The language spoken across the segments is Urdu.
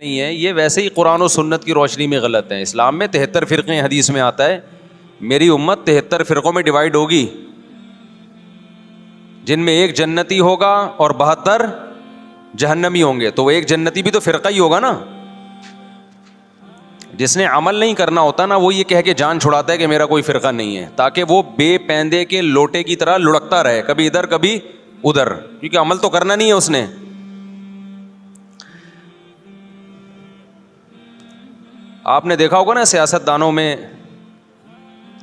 نہیں ہے، یہ ویسے ہی قرآن و سنت کی روشنی میں غلط ہیں. اسلام میں 73 فرقے ہیں، حدیث میں آتا ہے میری امت 73 فرقوں میں ڈیوائڈ ہوگی، جن میں ایک جنتی ہوگا اور 72 جہنمی ہوں گے. تو وہ ایک جنتی بھی تو فرقہ ہی ہوگا نا. جس نے عمل نہیں کرنا ہوتا نا، وہ یہ کہہ کے جان چھڑاتا ہے کہ میرا کوئی فرقہ نہیں ہے، تاکہ وہ بے پیندے کے لوٹے کی طرح لڑکتا رہے، کبھی ادھر کبھی ادھر، کیونکہ عمل تو کرنا نہیں ہے اس نے. آپ نے دیکھا ہوگا نا سیاست دانوں میں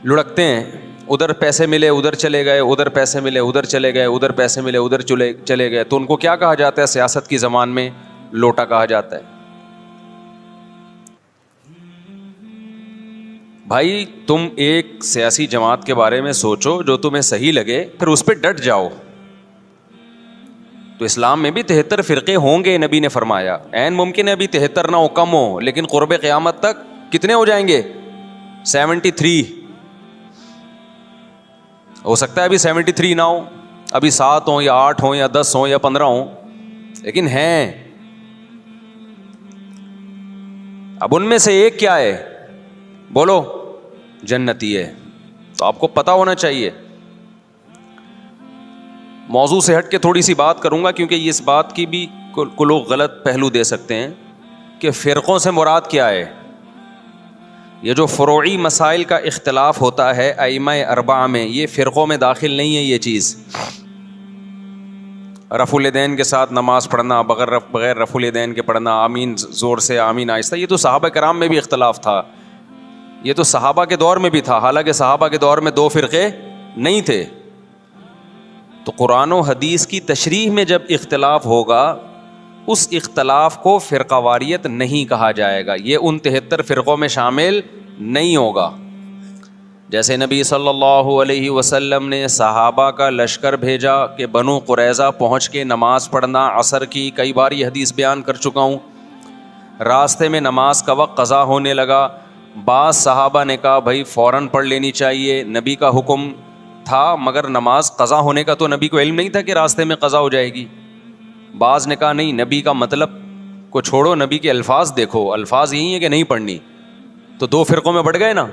لڑکتے ہیں، ادھر پیسے ملے ادھر چلے گئے، ادھر پیسے ملے ادھر چلے گئے، ادھر پیسے ملے ادھر چلے گئے. تو ان کو کیا کہا جاتا ہے سیاست کی زبان میں؟ لوٹا کہا جاتا ہے. بھائی تم ایک سیاسی جماعت کے بارے میں سوچو جو تمہیں صحیح لگے، پھر اس پہ ڈٹ جاؤ. تو اسلام میں بھی 73 فرقے ہوں گے، نبی نے فرمایا. عین ممکن ہے ابھی 73 نہ ہو، کم ہو، لیکن قرب قیامت تک کتنے ہو جائیں گے؟ 73. ہو سکتا ہے ابھی 73 نہ ہو، ابھی 7 ہوں یا 8 ہوں یا 10 ہوں یا 15 ہوں، لیکن ہیں. اب ان میں سے ایک کیا ہے؟ بولو. جنتی ہے. تو آپ کو پتا ہونا چاہیے. موضوع سے ہٹ کے تھوڑی سی بات کروں گا، کیونکہ اس بات کی بھی کو لوگ غلط پہلو دے سکتے ہیں کہ فرقوں سے مراد کیا ہے. یہ جو فروعی مسائل کا اختلاف ہوتا ہے ائمہ اربعہ میں، یہ فرقوں میں داخل نہیں ہے. یہ چیز رفع الیدین کے ساتھ نماز پڑھنا، بغیر رفع الیدین کے پڑھنا، آمین زور سے آمین آہستہ، یہ تو صحابہ کرام میں بھی اختلاف تھا. یہ تو صحابہ کے دور میں بھی تھا، حالانکہ صحابہ کے دور میں 2 فرقے نہیں تھے. تو قرآن و حدیث کی تشریح میں جب اختلاف ہوگا، اس اختلاف کو فرقہ واریت نہیں کہا جائے گا. یہ ان 73 فرقوں میں شامل نہیں ہوگا. جیسے نبی صلی اللہ علیہ وسلم نے صحابہ کا لشکر بھیجا کہ بنو قریظہ پہنچ کے نماز پڑھنا عصر کی، کئی بار یہ حدیث بیان کر چکا ہوں. راستے میں نماز کا وقت قضا ہونے لگا. بعض صحابہ نے کہا بھائی فوراً پڑھ لینی چاہیے، نبی کا حکم تھا، مگر نماز قضا ہونے کا تو نبی کو علم نہیں تھا کہ راستے میں قضا ہو جائے گی. بعض نے کہا نہیں، نبی کا مطلب کو چھوڑو، نبی کے الفاظ دیکھو، الفاظ یہی ہیں کہ نہیں پڑھنی. تو 2 فرقوں میں بڑھ گئے نا.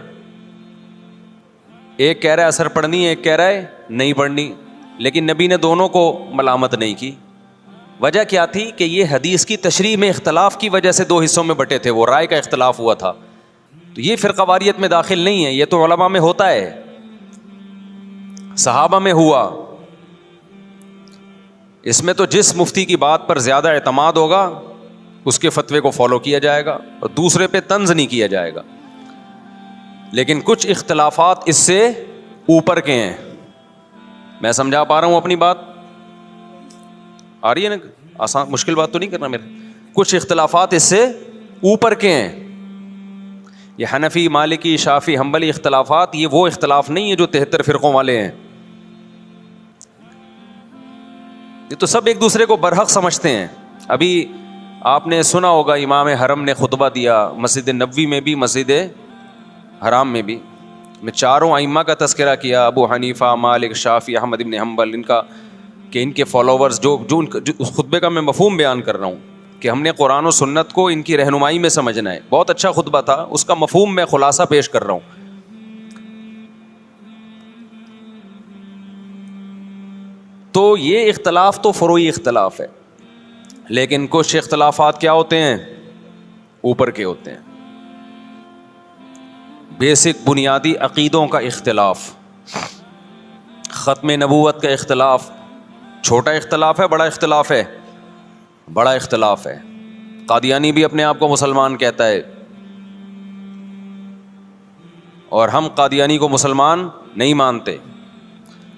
ایک کہہ رہا ہے اثر پڑھنی ہے، ایک کہہ رہا ہے نہیں پڑھنی. لیکن نبی نے دونوں کو ملامت نہیں کی. وجہ کیا تھی؟ کہ یہ حدیث کی تشریح میں اختلاف کی وجہ سے 2 حصوں میں بٹے تھے، وہ رائے کا اختلاف ہوا تھا. تو یہ فرقہ واریت میں داخل نہیں ہے. یہ تو علماء میں ہوتا ہے، صحابہ میں ہوا. اس میں تو جس مفتی کی بات پر زیادہ اعتماد ہوگا اس کے فتوے کو فالو کیا جائے گا، اور دوسرے پہ طنز نہیں کیا جائے گا. لیکن کچھ اختلافات اس سے اوپر کے ہیں. میں سمجھا پا رہا ہوں اپنی بات؟ آ رہی ہے نا؟ آسان مشکل بات تو نہیں کرنا میرے. کچھ اختلافات اس سے اوپر کے ہیں. یہ حنفی، مالکی، شافعی، حنبلی اختلافات، یہ وہ اختلاف نہیں ہے جو 73 فرقوں والے ہیں. یہ تو سب ایک دوسرے کو برحق سمجھتے ہیں. ابھی آپ نے سنا ہوگا امام حرم نے خطبہ دیا، مسجد نبوی میں بھی مسجد حرام میں بھی. میں 4 ائمہ کا تذکرہ کیا، ابو حنیفہ، مالک، شافعی، احمد ابن حنبل، ان کا کہ ان کے فالوورز جو اس خطبے کا میں مفہوم بیان کر رہا ہوں کہ ہم نے قرآن و سنت کو ان کی رہنمائی میں سمجھنا ہے. بہت اچھا خطبہ تھا، اس کا مفہوم میں خلاصہ پیش کر رہا ہوں. تو یہ اختلاف تو فروعی اختلاف ہے، لیکن کچھ اختلافات کیا ہوتے ہیں؟ اوپر کے ہوتے ہیں. بیسک بنیادی عقیدوں کا اختلاف، ختم نبوت کا اختلاف. چھوٹا اختلاف ہے، بڑا اختلاف ہے؟ بڑا اختلاف ہے. قادیانی بھی اپنے آپ کو مسلمان کہتا ہے، اور ہم قادیانی کو مسلمان نہیں مانتے.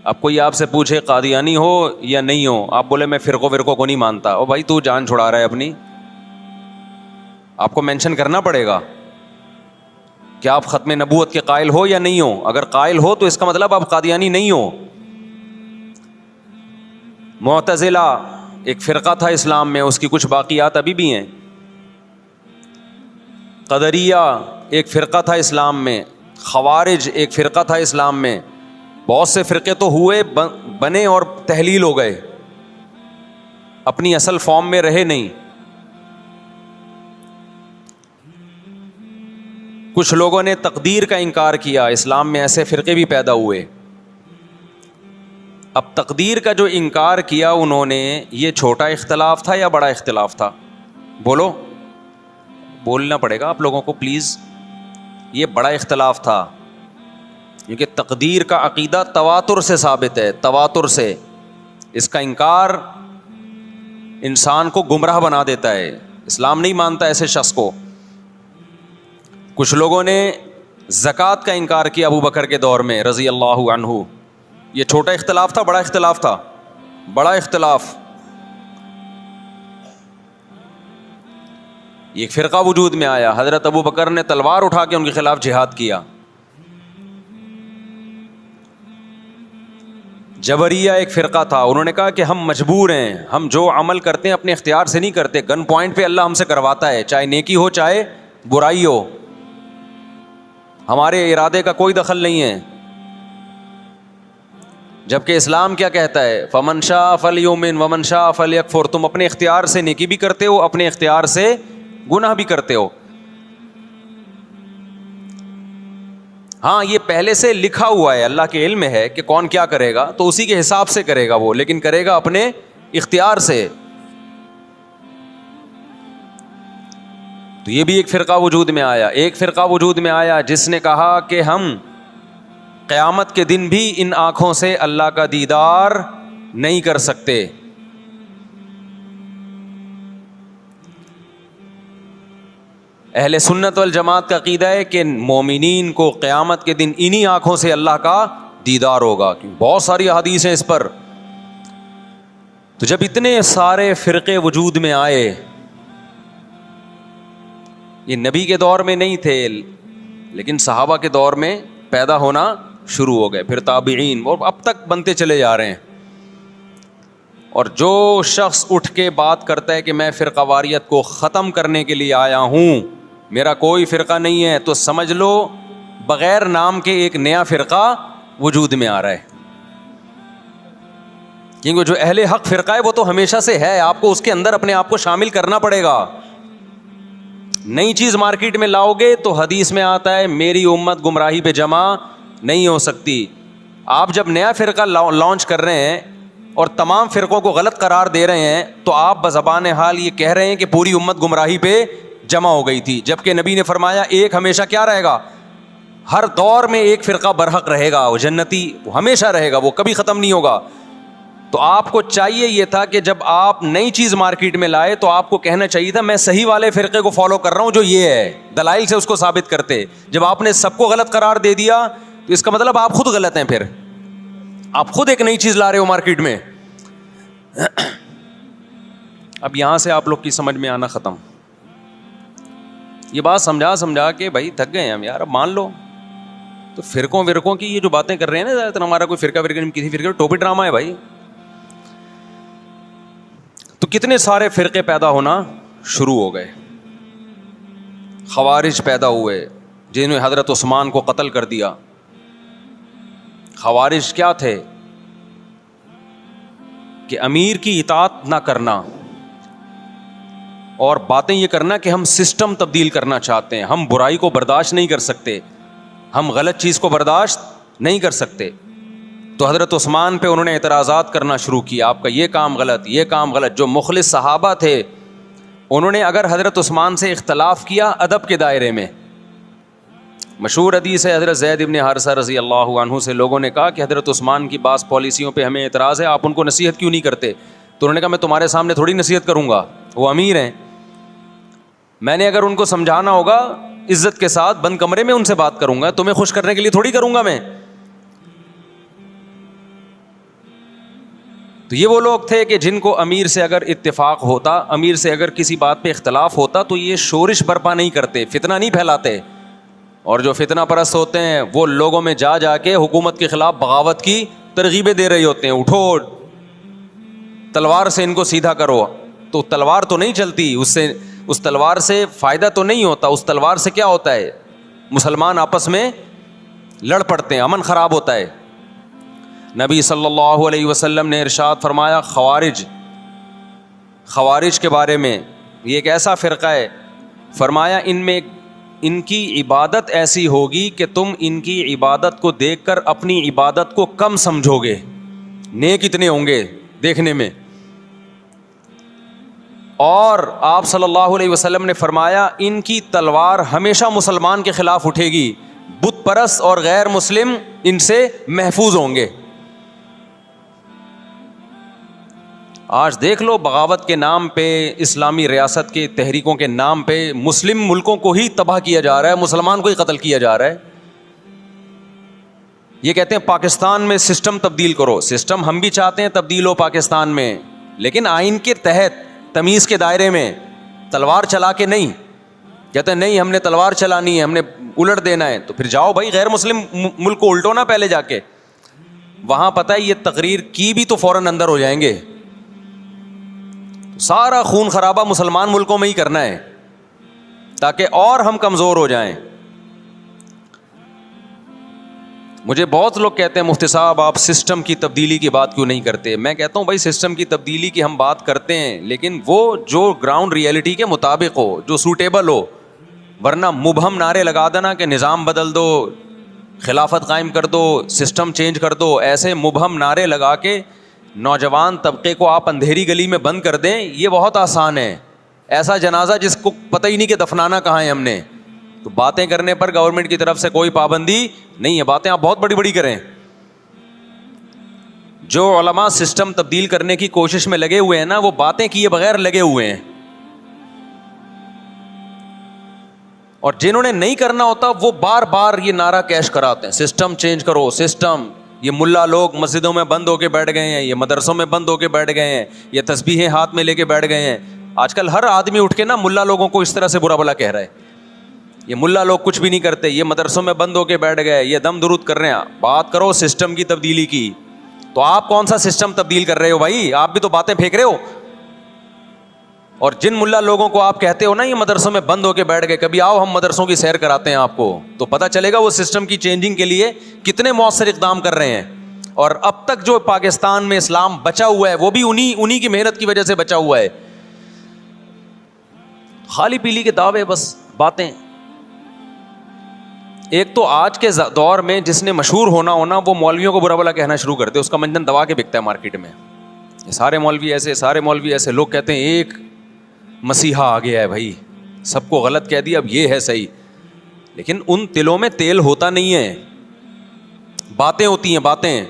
اب کوئی آپ سے پوچھے قادیانی ہو یا نہیں ہو، آپ بولے میں فرقوں کو نہیں مانتا، او بھائی تو جان چھڑا رہا ہے اپنی. آپ کو مینشن کرنا پڑے گا کہ آپ ختم نبوت کے قائل ہو یا نہیں ہو. اگر قائل ہو تو اس کا مطلب آپ قادیانی نہیں ہو. معتزلہ ایک فرقہ تھا اسلام میں، اس کی کچھ باقیات ابھی بھی ہیں. قدریہ ایک فرقہ تھا اسلام میں. خوارج ایک فرقہ تھا اسلام میں. بہت سے فرقے تو ہوئے، بنے اور تحلیل ہو گئے، اپنی اصل فارم میں رہے نہیں. کچھ لوگوں نے تقدیر کا انکار کیا. اسلام میں ایسے فرقے بھی پیدا ہوئے. اب تقدیر کا جو انکار کیا انہوں نے, یہ چھوٹا اختلاف تھا یا بڑا اختلاف تھا؟ بولو, بولنا پڑے گا آپ لوگوں کو پلیز. یہ بڑا اختلاف تھا, کیونکہ تقدیر کا عقیدہ تواتر سے ثابت ہے, تواتر سے. اس کا انکار انسان کو گمراہ بنا دیتا ہے. اسلام نہیں مانتا ایسے شخص کو. کچھ لوگوں نے زکوٰۃ کا انکار کیا ابو بکر کے دور میں رضی اللہ عنہ. یہ چھوٹا اختلاف تھا, بڑا اختلاف تھا؟ بڑا اختلاف. ایک فرقہ وجود میں آیا, حضرت ابو بکر نے تلوار اٹھا کے ان کے خلاف جہاد کیا. جبریہ ایک فرقہ تھا, انہوں نے کہا کہ ہم مجبور ہیں, ہم جو عمل کرتے ہیں اپنے اختیار سے نہیں کرتے, گن پوائنٹ پہ اللہ ہم سے کرواتا ہے, چاہے نیکی ہو چاہے برائی ہو, ہمارے ارادے کا کوئی دخل نہیں ہے. جبکہ اسلام کیا کہتا ہے؟ فمن شاء فلیؤمن ومن شاء فلیکفر. تم اپنے اختیار سے نیکی بھی کرتے ہو, اپنے اختیار سے گناہ بھی کرتے ہو. ہاں یہ پہلے سے لکھا ہوا ہے, اللہ کے علم میں ہے کہ کون کیا کرے گا, تو اسی کے حساب سے کرے گا وہ, لیکن کرے گا اپنے اختیار سے. تو یہ بھی ایک فرقہ وجود میں آیا. ایک فرقہ وجود میں آیا جس نے کہا کہ ہم قیامت کے دن بھی ان آنکھوں سے اللہ کا دیدار نہیں کر سکتے. اہل سنت والجماعت کا عقیدہ ہے کہ مومنین کو قیامت کے دن انہی آنکھوں سے اللہ کا دیدار ہوگا. بہت ساری احادیث ہیں اس پر. تو جب اتنے سارے فرقے وجود میں آئے, یہ نبی کے دور میں نہیں تھے لیکن صحابہ کے دور میں پیدا ہونا شروع ہو گئے, پھر تابعین, اور اب تک بنتے چلے جا رہے ہیں. اور جو شخص اٹھ کے بات کرتا ہے کہ میں فرقہ واریت کو ختم کرنے کے لیے آیا ہوں, میرا کوئی فرقہ نہیں ہے, تو سمجھ لو بغیر نام کے ایک نیا فرقہ وجود میں آ رہا ہے. کیونکہ جو اہل حق فرقہ ہے وہ تو ہمیشہ سے ہے, آپ کو اس کے اندر اپنے آپ کو شامل کرنا پڑے گا. نئی چیز مارکیٹ میں لاؤ گے تو حدیث میں آتا ہے میری امت گمراہی پہ جمع نہیں ہو سکتی. آپ جب نیا فرقہ لانچ کر رہے ہیں اور تمام فرقوں کو غلط قرار دے رہے ہیں, تو آپ بزبان حال یہ کہہ رہے ہیں کہ پوری امت گمراہی پہ جمع ہو گئی تھی. جبکہ نبی نے فرمایا ایک ہمیشہ کیا رہے گا, ہر دور میں ایک فرقہ برحق رہے گا, وہ جنتی وہ ہمیشہ رہے گا, وہ کبھی ختم نہیں ہوگا. تو آپ کو چاہیے یہ تھا کہ جب آپ نئی چیز مارکیٹ میں لائے تو آپ کو کہنا چاہیے تھا میں صحیح والے فرقے کو فالو کر رہا ہوں جو یہ ہے, دلائل سے اس کو ثابت کرتے. جب آپ نے سب کو غلط قرار دے دیا تو اس کا مطلب آپ خود غلط ہیں, پھر آپ خود ایک نئی چیز لا رہے ہو مارکیٹ میں. اب یہاں سے آپ لوگ کی سمجھ میں آنا ختم. یہ بات سمجھا کے بھائی تھک گئے ہم یار, اب مان لو. تو فرقوں کی یہ جو باتیں کر رہے ہیں نا, زیادہ تر ہمارا کوئی فرقہ نہیں, کسی فرقے ٹوپی ڈرامہ ہے بھائی. تو کتنے سارے فرقے پیدا ہونا شروع ہو گئے. خوارج پیدا ہوئے جنہوں نے حضرت عثمان کو قتل کر دیا. خوارج کیا تھے کہ امیر کی اطاعت نہ کرنا اور باتیں یہ کرنا کہ ہم سسٹم تبدیل کرنا چاہتے ہیں, ہم برائی کو برداشت نہیں کر سکتے, ہم غلط چیز کو برداشت نہیں کر سکتے. تو حضرت عثمان پہ انہوں نے اعتراضات کرنا شروع کیا, آپ کا یہ کام غلط, یہ کام غلط. جو مخلص صحابہ تھے انہوں نے اگر حضرت عثمان سے اختلاف کیا ادب کے دائرے میں, مشہور حدیث ہے حضرت زید ابن حارثہ رضی اللہ عنہ سے لوگوں نے کہا کہ حضرت عثمان کی بعض پالیسیوں پہ ہمیں اعتراض ہے, آپ ان کو نصیحت کیوں نہیں کرتے؟ تو انہوں نے کہا میں تمہارے سامنے تھوڑی نصیحت کروں گا, وہ امیر ہیں, میں نے اگر ان کو سمجھانا ہوگا عزت کے ساتھ بند کمرے میں ان سے بات کروں گا, تمہیں خوش کرنے کے لیے تھوڑی کروں گا میں. تو یہ وہ لوگ تھے کہ جن کو امیر سے اگر اتفاق ہوتا, امیر سے اگر کسی بات پہ اختلاف ہوتا تو یہ شورش برپا نہیں کرتے, فتنہ نہیں پھیلاتے. اور جو فتنہ پرست ہوتے ہیں وہ لوگوں میں جا کے حکومت کے خلاف بغاوت کی ترغیبیں دے رہے ہوتے ہیں, اٹھو تلوار سے ان کو سیدھا کرو. تو تلوار تو نہیں چلتی, اس تلوار سے فائدہ تو نہیں ہوتا. اس تلوار سے کیا ہوتا ہے, مسلمان آپس میں لڑ پڑتے ہیں, امن خراب ہوتا ہے. نبی صلی اللہ علیہ وسلم نے ارشاد فرمایا خوارج کے بارے میں, یہ ایک ایسا فرقہ ہے, فرمایا ان میں ان کی عبادت ایسی ہوگی کہ تم ان کی عبادت کو دیکھ کر اپنی عبادت کو کم سمجھو گے. نیک اتنے ہوں گے دیکھنے میں. اور آپ صلی اللہ علیہ وسلم نے فرمایا ان کی تلوار ہمیشہ مسلمان کے خلاف اٹھے گی, بت پرست اور غیر مسلم ان سے محفوظ ہوں گے. آج دیکھ لو, بغاوت کے نام پہ, اسلامی ریاست کے تحریکوں کے نام پہ مسلم ملکوں کو ہی تباہ کیا جا رہا ہے, مسلمان کو ہی قتل کیا جا رہا ہے. یہ کہتے ہیں پاکستان میں سسٹم تبدیل کرو. سسٹم ہم بھی چاہتے ہیں تبدیل ہو پاکستان میں, لیکن آئین کے تحت, تمیز کے دائرے میں, تلوار چلا کے نہیں. کہتے ہیں نہیں ہم نے تلوار چلانی ہے, ہم نے الٹ دینا ہے. تو پھر جاؤ بھائی غیر مسلم ملک کو الٹو نا پہلے جا کے. وہاں پتہ ہے یہ تقریر کی بھی تو فوراً اندر ہو جائیں گے. سارا خون خرابہ مسلمان ملکوں میں ہی کرنا ہے تاکہ اور ہم کمزور ہو جائیں. مجھے بہت لوگ کہتے ہیں مفتی صاحب آپ سسٹم کی تبدیلی کی بات کیوں نہیں کرتے. میں کہتا ہوں بھائی سسٹم کی تبدیلی کی ہم بات کرتے ہیں, لیکن وہ جو گراؤنڈ ریئلٹی کے مطابق ہو, جو سوٹیبل ہو. ورنہ مبہم نعرے لگا دینا کہ نظام بدل دو, خلافت قائم کر دو, سسٹم چینج کر دو, ایسے مبہم نعرے لگا کے نوجوان طبقے کو آپ اندھیری گلی میں بند کر دیں, یہ بہت آسان ہے. ایسا جنازہ جس کو پتہ ہی نہیں کہ دفنانا کہاں ہے ہم نے. تو باتیں کرنے پر گورنمنٹ کی طرف سے کوئی پابندی نہیں ہے, باتیں آپ بہت بڑی بڑی کریں. جو علماء سسٹم تبدیل کرنے کی کوشش میں لگے ہوئے ہیں نا, وہ باتیں کیے بغیر لگے ہوئے ہیں. اور جنہوں نے نہیں کرنا ہوتا وہ بار بار یہ نعرہ کیش کراتے ہیں سسٹم چینج کرو, سسٹم. یہ ملا لوگ مسجدوں میں بند ہو کے بیٹھ گئے ہیں, یہ مدرسوں میں بند ہو کے بیٹھ گئے ہیں, یہ تسبیحیں ہاتھ میں لے کے بیٹھ گئے ہیں. آج کل ہر آدمی اٹھ کے نا ملا لوگوں کو اس طرح سے برا بھلا کہہ رہا ہے. یہ ملا لوگ کچھ بھی نہیں کرتے, یہ مدرسوں میں بند ہو کے بیٹھ گئے, یہ دم درود کر رہے ہیں. بات کرو سسٹم کی تبدیلی کی. تو آپ کون سا سسٹم تبدیل کر رہے ہو بھائی؟ آپ بھی تو باتیں پھینک رہے ہو. اور جن ملا لوگوں کو آپ کہتے ہو نا یہ مدرسوں میں بند ہو کے بیٹھ گئے, کبھی آؤ ہم مدرسوں کی سیر کراتے ہیں آپ کو, تو پتہ چلے گا وہ سسٹم کی چینجنگ کے لیے کتنے مؤثر اقدام کر رہے ہیں. اور اب تک جو پاکستان میں اسلام بچا ہوا ہے وہ بھی انہی کی محنت کی وجہ سے بچا ہوا ہے. خالی پیلی کے دعوے, بس باتیں. ایک تو آج کے دور میں جس نے مشہور ہونا وہ مولویوں کو برا بھلا کہنا شروع کرتے, اس کا منجن دبا کے بکتا ہے مارکیٹ میں. سارے مولوی ایسے, سارے مولوی ایسے. لوگ کہتے ہیں ایک مسیحا آ گیا ہے بھائی, سب کو غلط کہہ دیا, اب یہ ہے صحیح. لیکن ان تلوں میں تیل ہوتا نہیں ہے, باتیں ہوتی ہیں باتیں.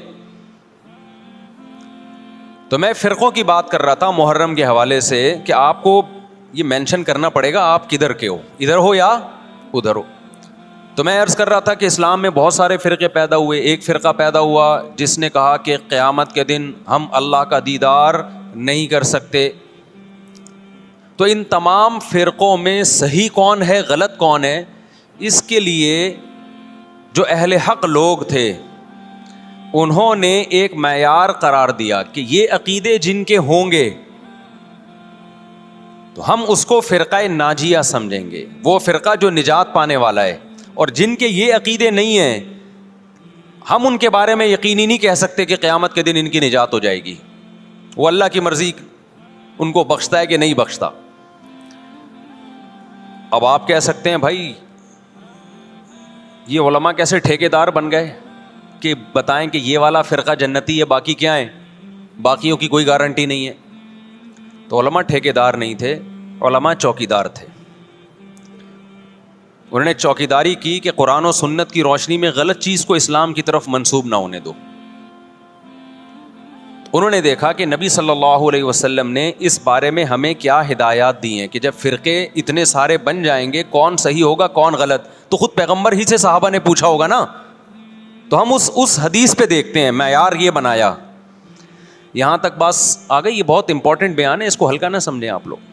تو میں فرقوں کی بات کر رہا تھا محرم کے حوالے سے کہ آپ کو یہ مینشن کرنا پڑے گا آپ کدھر کے ہو, ادھر ہو یا ادھر ہو. تو میں عرض کر رہا تھا کہ اسلام میں بہت سارے فرقے پیدا ہوئے. ایک فرقہ پیدا ہوا جس نے کہا کہ قیامت کے دن ہم اللہ کا دیدار نہیں کر سکتے. تو ان تمام فرقوں میں صحیح کون ہے غلط کون ہے, اس کے لیے جو اہل حق لوگ تھے انہوں نے ایک معیار قرار دیا کہ یہ عقیدے جن کے ہوں گے تو ہم اس کو فرقہ ناجیہ سمجھیں گے, وہ فرقہ جو نجات پانے والا ہے. اور جن کے یہ عقیدے نہیں ہیں ہم ان کے بارے میں یقینی نہیں کہہ سکتے کہ قیامت کے دن ان کی نجات ہو جائے گی. وہ اللہ کی مرضی ان کو بخشتا ہے کہ نہیں بخشتا. اب آپ کہہ سکتے ہیں بھائی یہ علماء کیسے ٹھیکیدار بن گئے کہ بتائیں کہ یہ والا فرقہ جنتی ہے باقی کیا ہے, باقیوں کی کوئی گارنٹی نہیں ہے. تو علماء ٹھیکیدار نہیں تھے, علماء چوکیدار تھے. انہوں نے چوکیداری کی کہ قرآن و سنت کی روشنی میں غلط چیز کو اسلام کی طرف منسوب نہ ہونے دو. انہوں نے دیکھا کہ نبی صلی اللہ علیہ وسلم نے اس بارے میں ہمیں کیا ہدایات دی ہیں کہ جب فرقے اتنے سارے بن جائیں گے کون صحیح ہوگا کون غلط, تو خود پیغمبر ہی سے صحابہ نے پوچھا ہوگا نا. تو ہم اس حدیث پہ دیکھتے ہیں, معیار یہ بنایا. یہاں تک بس آ گئی, یہ بہت امپورٹنٹ بیان ہے, اس کو ہلکا نہ سمجھیں آپ لوگ.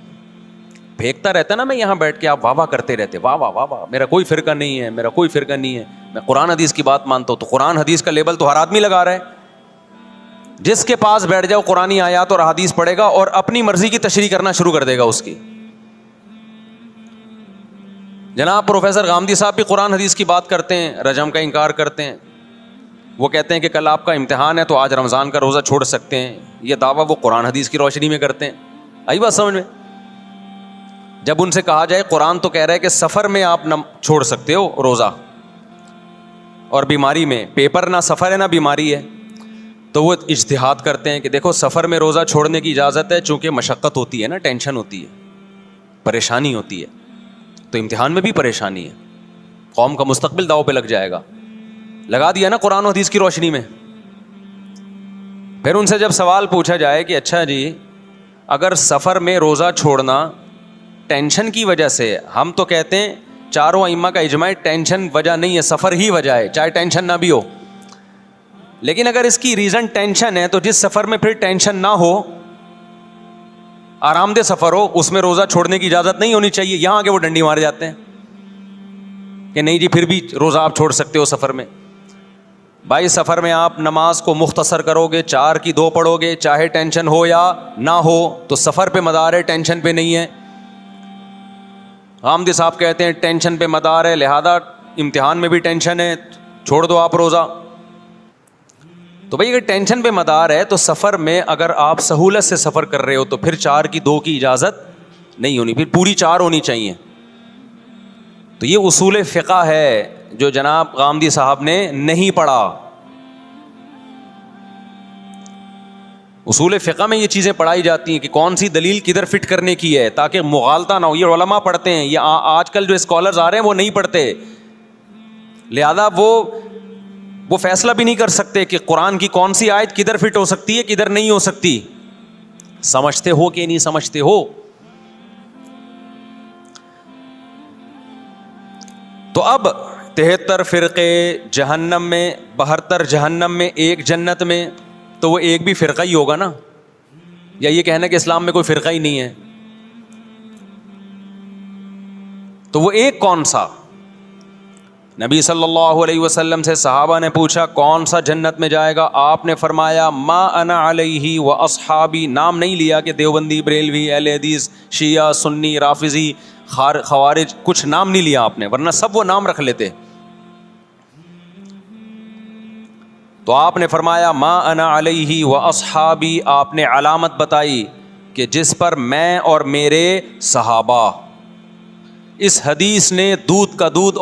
پھینکتا رہتا نا میں یہاں بیٹھ کے, آپ واہ واہ کرتے رہتے, واہ واہ واہ واہ, میرا کوئی فرقہ نہیں ہے, میرا کوئی فرقہ نہیں ہے, میں قرآن حدیث کی بات مانتا ہوں. تو قرآن حدیث کا لیبل تو ہر آدمی لگا رہا ہے. جس کے پاس بیٹھ جاؤ قرآنی آیات اور حدیث پڑھے گا اور اپنی مرضی کی تشریح کرنا شروع کر دے گا اس کی. جناب پروفیسر غامدی صاحب بھی قرآن حدیث کی بات کرتے ہیں, رجم کا انکار کرتے ہیں. وہ کہتے ہیں کہ کل آپ کا امتحان ہے تو آج رمضان کا روزہ چھوڑ سکتے ہیں. یہ دعویٰ وہ قرآن حدیث کی روشنی میں کرتے ہیں. آئی بات سمجھ میں؟ جب ان سے کہا جائے قرآن تو کہہ رہا ہے کہ سفر میں آپ نہ چھوڑ سکتے ہو روزہ، اور بیماری میں، پیپر نہ سفر ہے نہ بیماری ہے، تو وہ اجتہاد کرتے ہیں کہ دیکھو سفر میں روزہ چھوڑنے کی اجازت ہے، چونکہ مشقت ہوتی ہے نا، ٹینشن ہوتی ہے، پریشانی ہوتی ہے، تو امتحان میں بھی پریشانی ہے، قوم کا مستقبل داؤ پہ لگ جائے گا، لگا دیا نا قرآن و حدیث کی روشنی میں۔ پھر ان سے جب سوال پوچھا جائے کہ اچھا جی اگر سفر میں روزہ چھوڑنا ٹینشن کی وجہ سے، ہم تو کہتے ہیں چاروں ائمہ کا اجماع ہے ٹینشن وجہ نہیں ہے، سفر ہی وجہ ہے، چاہے ٹینشن نہ بھی ہو، لیکن اگر اس کی ریزن ٹینشن ہے تو جس سفر میں پھر ٹینشن نہ ہو، آرام دہ سفر ہو، اس میں روزہ چھوڑنے کی اجازت نہیں ہونی چاہیے۔ یہاں آ کے وہ ڈنڈی مار جاتے ہیں کہ نہیں جی پھر بھی روزہ آپ چھوڑ سکتے ہو سفر میں۔ بھائی سفر میں آپ نماز کو مختصر کرو گے، 4 کی 2 پڑھو گے، چاہے ٹینشن ہو یا نہ ہو، تو سفر پہ مدار ہے، ٹینشن پہ نہیں ہے۔ غامدی صاحب کہتے ہیں ٹینشن پہ مدار ہے، لہذا امتحان میں بھی ٹینشن ہے، چھوڑ دو آپ روزہ۔ تو بھائی اگر ٹینشن پہ مدار ہے تو سفر میں اگر آپ سہولت سے سفر کر رہے ہو تو پھر 4 کی 2 کی اجازت نہیں ہونی، پھر پوری 4 ہونی چاہیے۔ تو یہ اصول فقہ ہے جو جناب غامدی صاحب نے نہیں پڑھا۔ اصول فقہ میں یہ چیزیں پڑھائی جاتی ہیں کہ کون سی دلیل کدھر فٹ کرنے کی ہے تاکہ مغالطہ نہ ہو۔ یہ علماء پڑھتے ہیں، یہ آج کل جو اسکالرز آ رہے ہیں وہ نہیں پڑھتے، لہذا وہ فیصلہ بھی نہیں کر سکتے کہ قرآن کی کون سی آیت کدھر فٹ ہو سکتی ہے کدھر نہیں ہو سکتی۔ سمجھتے ہو کہ نہیں سمجھتے ہو؟ تو اب 73 فرقے جہنم میں، 72 جہنم میں، 1 جنت میں، تو وہ ایک بھی فرقہ ہی ہوگا نا، یا یہ کہنا کہ اسلام میں کوئی فرقہ ہی نہیں ہے؟ تو وہ ایک کون سا؟ نبی صلی اللہ علیہ وسلم سے صحابہ نے پوچھا کون سا جنت میں جائے گا؟ آپ نے فرمایا ما انا علیہ و اصحابی، نام نہیں لیا کہ دیوبندی، بریلوی، اہل حدیث، شیعہ، سنی، رافضی، خوارج، کچھ نام نہیں لیا آپ نے، ورنہ سب وہ نام رکھ لیتے۔ تو آپ نے فرمایا ما انا علیہ و اصحابی، آپ نے علامت بتائی کہ جس پر میں اور میرے صحابہ۔ اس حدیث نے دودھ کا دودھ